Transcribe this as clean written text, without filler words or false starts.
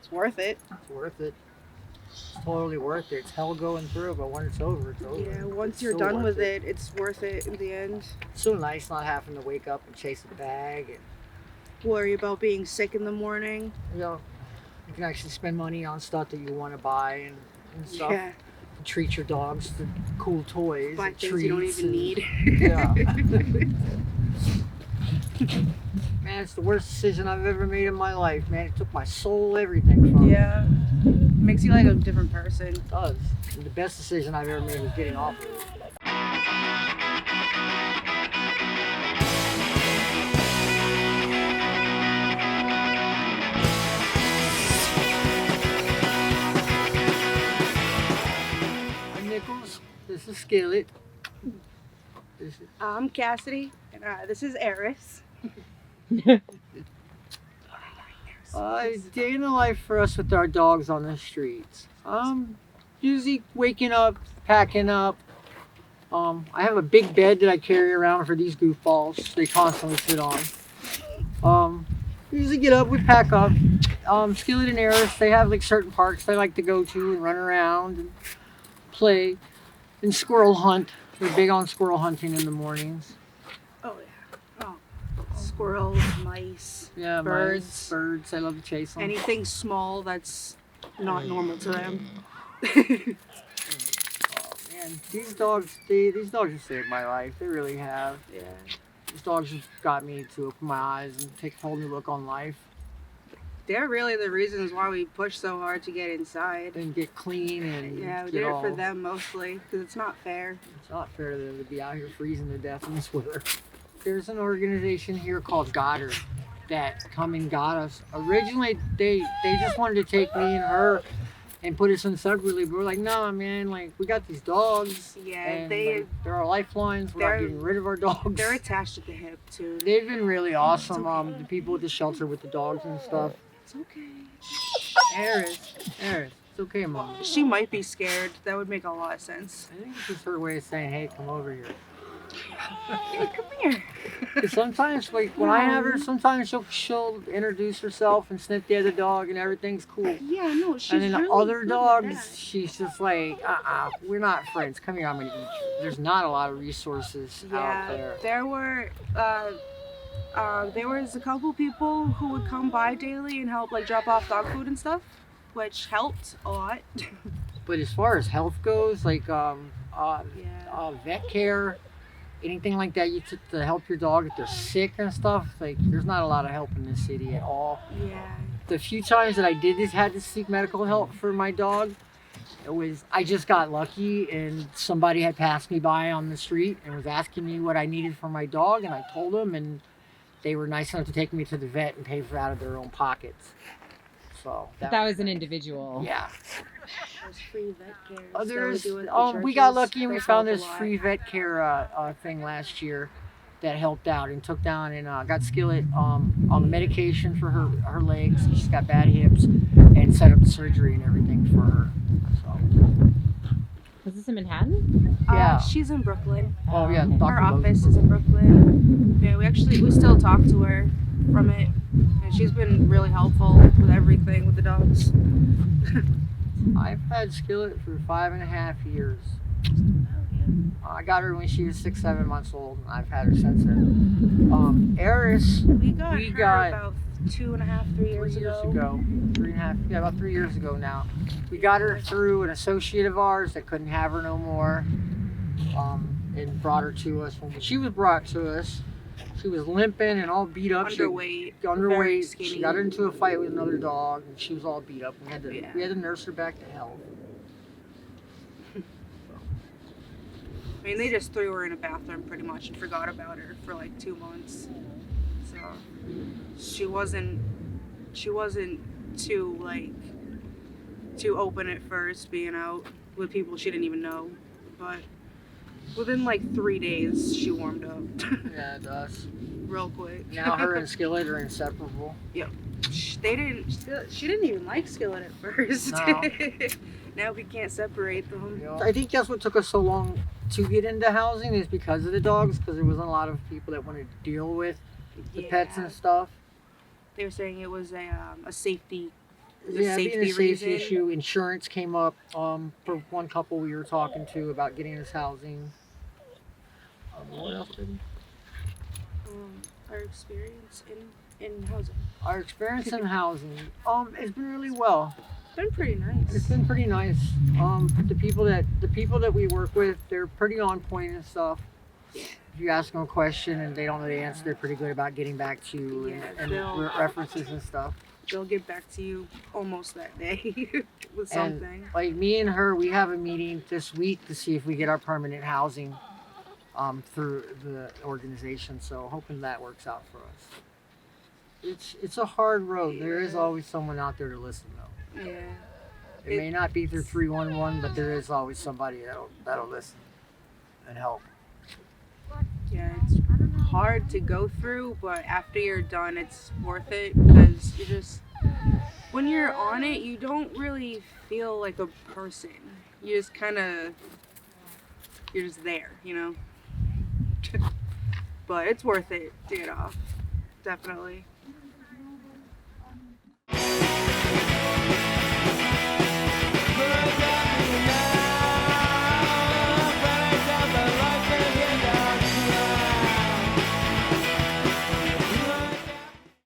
It's worth it. It's worth it. It's totally worth it. It's hell going through, but when it's over, it's over. Yeah, once It's you're so done worth with it, it's worth it in the end. It's so nice not having to wake up and chase a bag, and Worry about being sick in the morning. you know, you can actually spend money on stuff that you want to buy and stuff. Yeah. Treat your dogs to cool toys. Buy and things treats you don't even need. Yeah. Man, it's the worst decision I've ever made in my life, man. It took my soul, everything from me. Yeah. Makes you like a different person. It does. And the best decision I've ever made was getting off of it. I'm Nickels. This is Skillet. I'm Kasidy, and this is Eris. Day in the life for us with our dogs on the streets. Usually waking up, packing up. I have a big bed that I carry around for these goofballs. They constantly sit on. Usually get up, we pack up. Skillet and Eris, they have like certain parks they like to go to and run around and play and squirrel hunt. They're big on squirrel hunting in the mornings. Oh yeah. Oh, squirrels, mice, Yeah, birds. mice, birds. I love to chase them. Anything small that's not normal to them. Oh man, these dogs have saved my life. They really have. Yeah. These dogs have got me to open my eyes and take a whole new look on life They're really the reasons why we push so hard to get inside. and get clean and Yeah, we get did it all. for them mostly because it's not fair. It's not fair to them to be out here freezing to death in this weather. There's an organization here called Goddard that come and got us. Originally, they just wanted to take me and her and put us in separately, but we're like, nah, man, like we got these dogs. Yeah, and they- like, they're our lifelines. We're not they're- getting rid of our dogs. They're attached at the hip too. They've been really awesome. The people at the shelter with the dogs and stuff. It's okay. Eris, it's okay, Mom. She might be scared. That would make a lot of sense. I think it's just her way of saying, hey, come over here. Hey, come here. 'Cause sometimes, like, when I have her, sometimes she'll introduce herself and sniff the other dog and everything's cool. Yeah, no, she's And then the really other good dogs, with that. she's just like, we're not friends. Come here, I'm gonna eat you. There's not a lot of resources out there. There was a couple people who would come by daily and help like drop off dog food and stuff, which helped a lot. But as far as health goes, like Yeah. vet care, anything like that, you took to help your dog if they're sick and stuff. Like, there's not a lot of help in this city at all. Yeah. The few times that I had to seek medical help for my dog, I just got lucky and somebody had passed me by on the street and was asking me what I needed for my dog, and I told them, and they were nice enough to take me to the vet and pay for it out of their own pockets. So That was an individual. yeah. There's free vet care. We got lucky and we found this free vet care thing last year that helped out and took down and got Skillet on the medication for her legs. She's got bad hips and set up the surgery and everything for her. So Was this in Manhattan? yeah. She's in Brooklyn. Oh yeah. Her Dr. Lowe. office is in Brooklyn. Yeah, we still talk to her from it, and she's been really helpful with everything with the dogs. I've had Skillet for 5.5 years. I got her when she was 6-7 months old, and I've had her since then. Eris, We got We her got- about 2.5, 3 years 3 years ago. ago. 3.5, yeah, about 3 years ago now. We got her through an associate of ours that couldn't have her no more, and brought her to us. When she was brought to us, she was limping and all beat up. Underweight. very Underweight. skinny. She got into a fight with another dog, and she was all beat up. We had Yeah. to nurse her back to health. I mean, they just threw her in a bathroom pretty much and forgot about her for like 2 months. So she wasn't too open at first being out with people she didn't even know, but within like 3 days she warmed up Yeah, it does. real quick. Now her and Skillet are inseparable. She didn't even like Skillet at first. No. Now we can't separate them. I think that's what took us so long to get into housing is because of the dogs, because there wasn't a lot of people that wanted to deal with the pets and stuff. They were saying it was a safety The Yeah, being a safety safety reason. issue. Insurance came up for one couple we were talking to about getting us housing. What else did Our experience in housing. our experience in housing? It's been really well. It's been pretty nice. It's been pretty nice. The people that we work with, they're pretty on point and stuff. Yeah. If you ask them a question and they don't know the answer, they're pretty good about getting back to you and references and stuff. They'll get back to you almost that day with And something. like me and her, we have a meeting this week to see if we get our permanent housing through the organization. So hoping that works out for us. It's a hard road. There is always someone out there to listen though. Yeah. It may not be through 311, but there is always somebody that'll listen and help. Yeah, it's hard to go through, but after you're done, it's worth it because you just, when you're on it, you don't really feel like a person. You just you're just there, you know? But it's worth it to get off. Definitely.